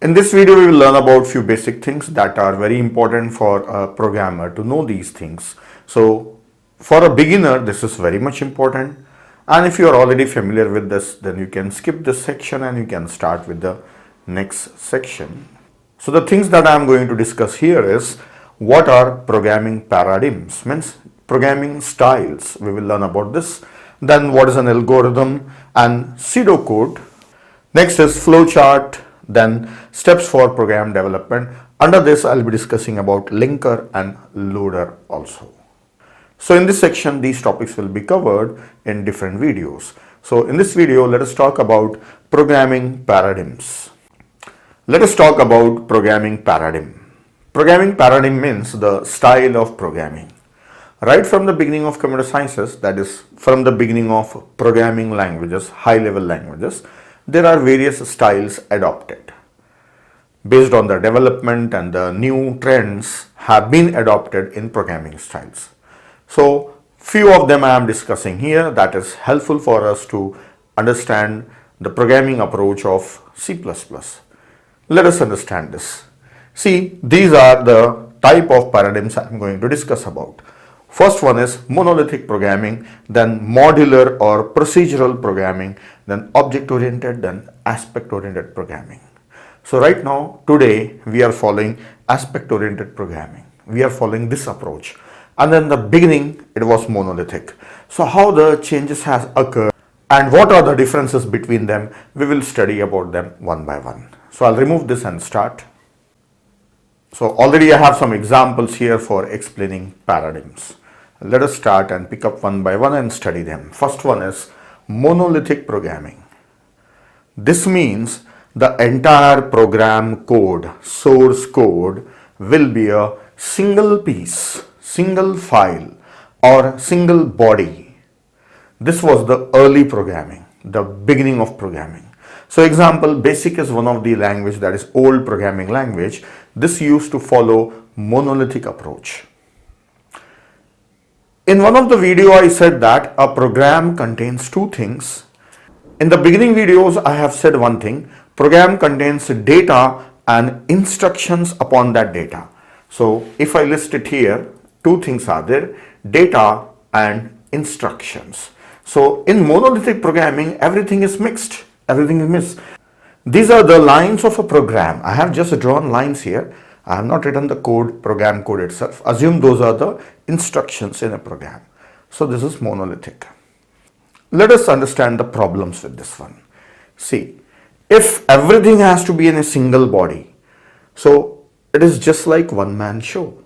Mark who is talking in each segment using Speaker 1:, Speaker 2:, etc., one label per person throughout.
Speaker 1: In this video, we will learn about few basic things that are very important for a programmer to know these things. So for a beginner, this is very much important. And if you are already familiar with this, then you can skip this section and you can start with the next section. So the things that I am going to discuss here is what are programming paradigms, means programming styles. We will learn about this. Then what is an algorithm and pseudocode. Next is flowchart. Then steps for program development. Under this, I'll be discussing about linker and loader also. So in this section, these topics will be covered in different videos. So in this video, let us talk about programming paradigms. Let us talk about programming paradigm. Programming paradigm means the style of programming. Right from the beginning of computer sciences, that is from the beginning of programming languages, high-level languages, there are various styles adopted. Based on the development and the new trends have been adopted in programming styles. So few of them I am discussing here that is helpful for us to understand the programming approach of C++. Let us understand this. See, these are the type of paradigms I am going to discuss about. First one is monolithic programming, then modular or procedural programming, then object-oriented, then aspect-oriented programming. So right now, today, we are following aspect-oriented programming. We are following this approach. And then the beginning, it was monolithic. So how the changes has occurred and what are the differences between them, we will study about them one by one. So I'll remove this and start. So already I have some examples here for explaining paradigms. Let us start and pick up one by one and study them. First one is monolithic programming. This means the entire program code, source code, will be a single piece, single file or single body. This was the early programming, the beginning of programming. So example, BASIC is one of the language that is old programming language. This used to follow monolithic approach. In one of the video I said that a program contains two things. In the beginning videos I have said one thing, program contains data and instructions upon that data. So if I list it here, two things are there, data and instructions. So in monolithic programming, everything is mixed, everything is mixed. These are the lines of a program. I have just drawn lines here. I have not written the code, program code itself. Assume those are the instructions in a program. So this is monolithic. Let us understand the problems with this one. See, if everything has to be in a single body, so it is just like one-man show.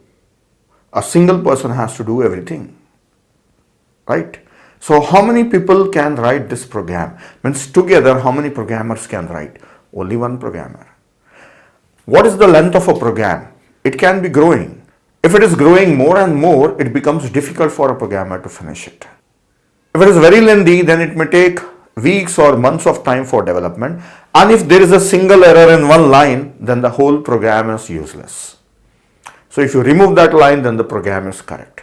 Speaker 1: A single person has to do everything, right? So how many people can write this program? Means together, how many programmers can write? Only one programmer. What is the length of a program? It can be growing. If it is growing more and more, it becomes difficult for a programmer to finish it. If it is very lengthy, then it may take weeks or months of time for development. And if there is a single error in one line, then the whole program is useless. So if you remove that line, then the program is correct.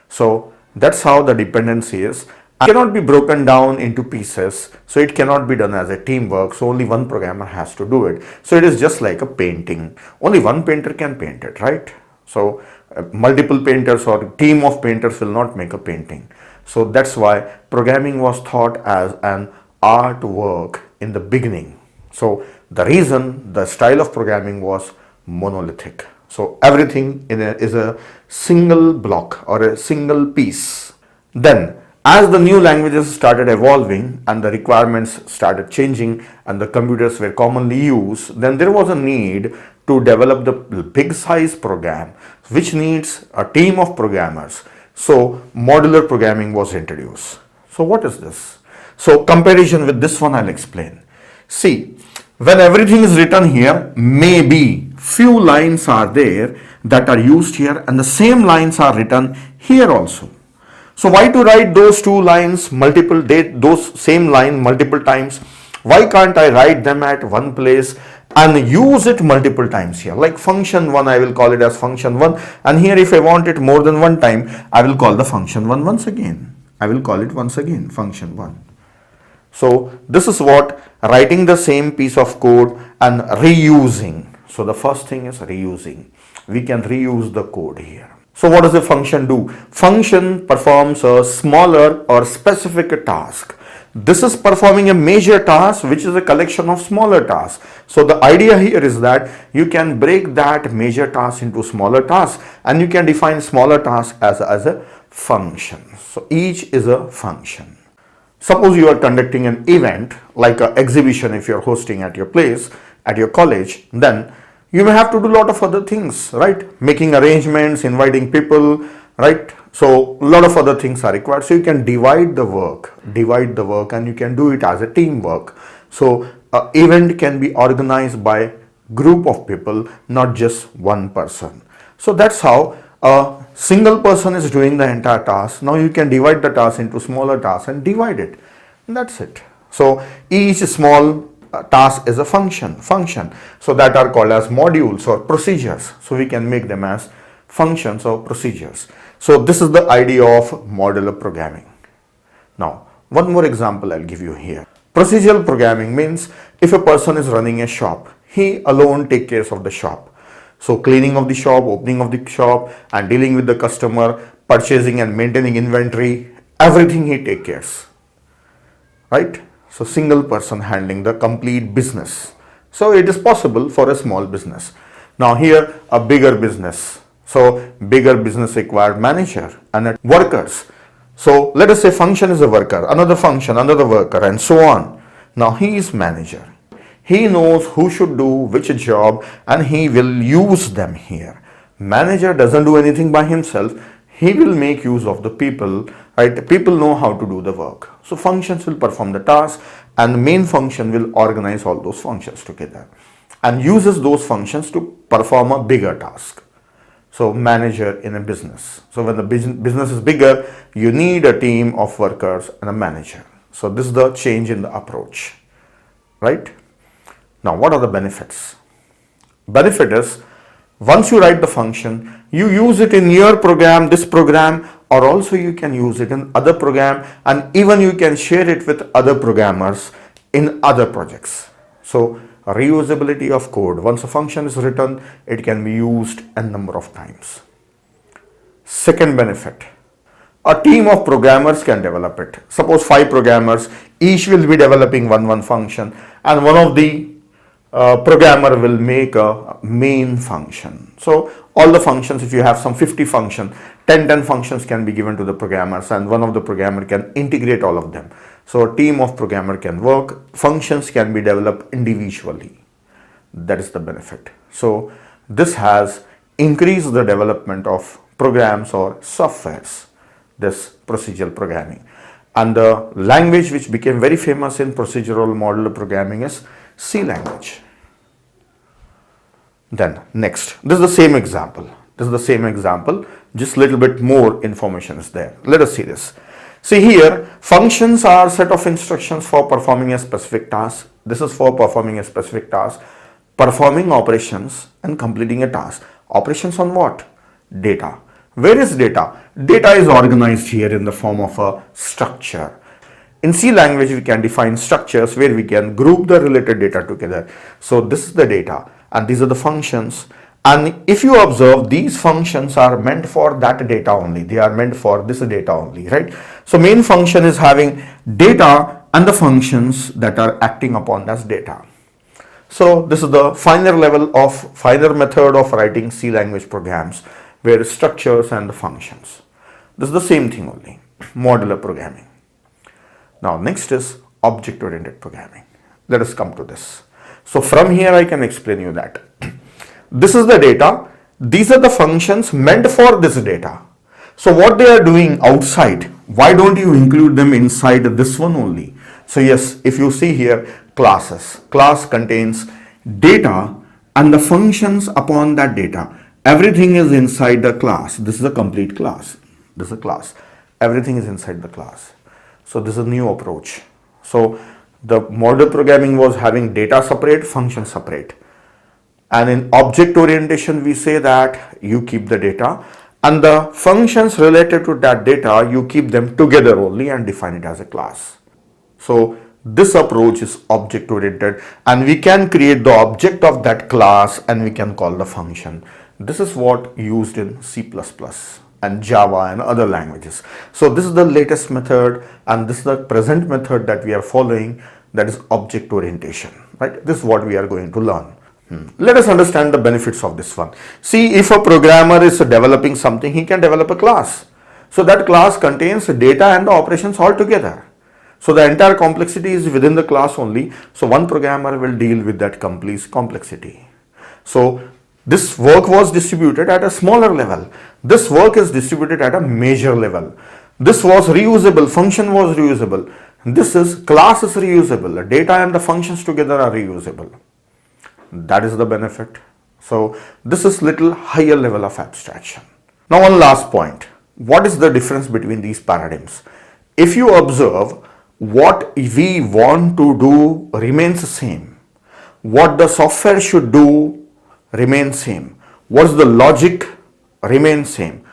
Speaker 1: So that's how the dependency is. It cannot be broken down into pieces, so it cannot be done as a teamwork, so only one programmer has to do it. So it is just like a painting. Only one painter can paint it, right? So multiple painters or team of painters will not make a painting. So that's why programming was thought as an artwork in the beginning. So the reason the style of programming was monolithic. So everything is a single block or a single piece. Then as the new languages started evolving and the requirements started changing and the computers were commonly used, then there was a need to develop the big size program which needs a team of programmers. So modular programming was introduced. So what is this? So comparison with this one I'll explain. See, when everything is written here, maybe few lines are there that are used here and the same lines are written here also. So why to write those two lines those same line multiple times? Why can't I write them at one place and use it multiple times here? Like function 1, I will call it as function 1, and here if I want it more than one time, I will call the function 1 once again. I will call it once again function 1. So this is what writing the same piece of code and reusing. So the first thing is reusing. We can reuse the code here. So what does a function do? Function performs a smaller or specific task. This is performing a major task, which is a collection of smaller tasks. So the idea here is that you can break that major task into smaller tasks, and you can define smaller tasks as a function. So each is a function. Suppose you are conducting an event like an exhibition if you're hosting at your place, at your college, then you may have to do a lot of other things, right? Making arrangements, inviting people, right? So a lot of other things are required. So you can divide the work, and you can do it as a teamwork. So an event can be organized by group of people, not just one person. So that's how a single person is doing the entire task. Now you can divide the task into smaller tasks and divide it. And that's it. So each small task is a function. So that are called as modules or procedures. So we can make them as functions or procedures. So this is the idea of modular programming. Now, one more example I'll give you here. Procedural programming means if a person is running a shop, he alone takes care of the shop. So cleaning of the shop, opening of the shop, and dealing with the customer, purchasing and maintaining inventory, everything he takes care, right? So single person handling the complete business. So it is possible for a small business. Now here a bigger business. So bigger business required manager and workers. So let us say function is a worker, another function, another worker, and so on. Now he is manager. He knows who should do which job and he will use them here. Manager doesn't do anything by himself. He will make use of the people, right? People know how to do the work. So functions will perform the task, and the main function will organize all those functions together and uses those functions to perform a bigger task. So manager in a business. So when the business is bigger, you need a team of workers and a manager. So this is the change in the approach, right? Now what are the benefits? Benefit is, once you write the function, you use it in your program, this program, or also you can use it in other program, and even you can share it with other programmers in other projects. So reusability of code. Once a function is written, it can be used a number of times. Second benefit, a team of programmers can develop it. Suppose 5 programmers, each will be developing one function, and one of the programmer will make a main function. So all the functions, if you have some 50 functions, 10 functions can be given to the programmers, and one of the programmer can integrate all of them. So a team of programmer can work, functions can be developed individually. That is the benefit. So this has increased the development of programs or softwares, this procedural programming. And the language which became very famous in procedural modular programming is C language. Then next, this is the same example. Just a little bit more information is there. Let us see this. See here, functions are set of instructions for performing a specific task. This is for performing a specific task, performing operations and completing a task. Operations on what? Data. Where is data? Data is organized here in the form of a structure. In C language, we can define structures where we can group the related data together. So this is the data and these are the functions. And if you observe, these functions are meant for that data only. They are meant for this data only, right? So main function is having data and the functions that are acting upon that data. So this is the finer method of writing C language programs, where structures and the functions. This is the same thing only, modular programming. Now next is object-oriented programming. Let us come to this. So from here I can explain you that. This is the data. These are the functions meant for this data. So what they are doing outside, why don't you include them inside this one only? So yes, if you see here, classes. Class contains data and the functions upon that data. Everything is inside the class. This is a complete class. This is a class. Everything is inside the class. So this is a new approach. So the model programming was having data separate, function separate. And in object orientation, we say that you keep the data and the functions related to that data, you keep them together only and define it as a class. So This approach is object oriented, and we can create the object of that class and we can call the function. This is what used in C++ and Java and other languages. So this is the latest method, and this is the present method that we are following, that is object orientation, right? This is what we are going to learn. Let us understand the benefits of this one. See, if a programmer is developing something, he can develop a class. So that class contains data and the operations all together. So the entire complexity is within the class only. So one programmer will deal with that complete complexity. So this work was distributed at a smaller level. This work is distributed at a major level. This was reusable, function was reusable. This is class is reusable. The data and the functions together are reusable. That is the benefit. So this is little higher level of abstraction. Now one last point. What is the difference between these paradigms? If you observe, what we want to do remains the same. What the software should do remains same. What's the logic remains same.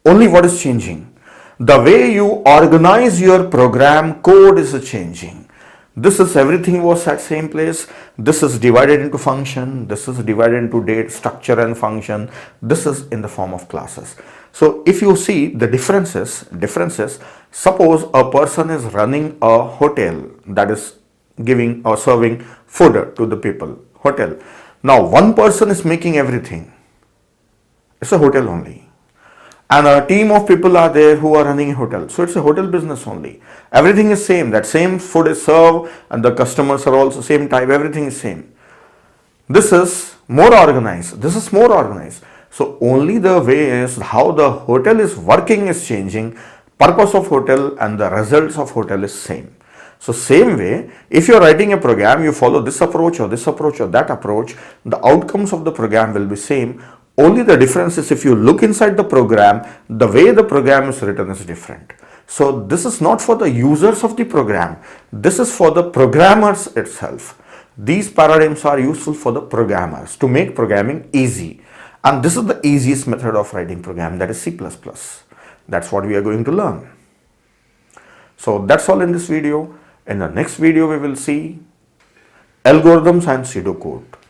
Speaker 1: Only what is changing? The way you organize your program code is changing. This is everything was at same place. This is divided into function. This is divided into date, structure and function. This is in the form of classes. So if you see the differences, suppose a person is running a hotel that is giving or serving food to the people, hotel. Now one person is making everything. It's a hotel only. And a team of people are there who are running a hotel. So it's a hotel business only. Everything is same. That same food is served and the customers are also same type. Everything is same. This is more organized. This is more organized. So only the way is how the hotel is working is changing. Purpose of hotel and the results of hotel is same. So same way, if you are writing a program, you follow this approach or that approach, the outcomes of the program will be same. Only the difference is if you look inside the program, the way the program is written is different. So this is not for the users of the program. This is for the programmers itself. These paradigms are useful for the programmers to make programming easy. And this is the easiest method of writing program, that is C++. That's what we are going to learn. So that's all in this video. In the next video, we will see algorithms and pseudocode.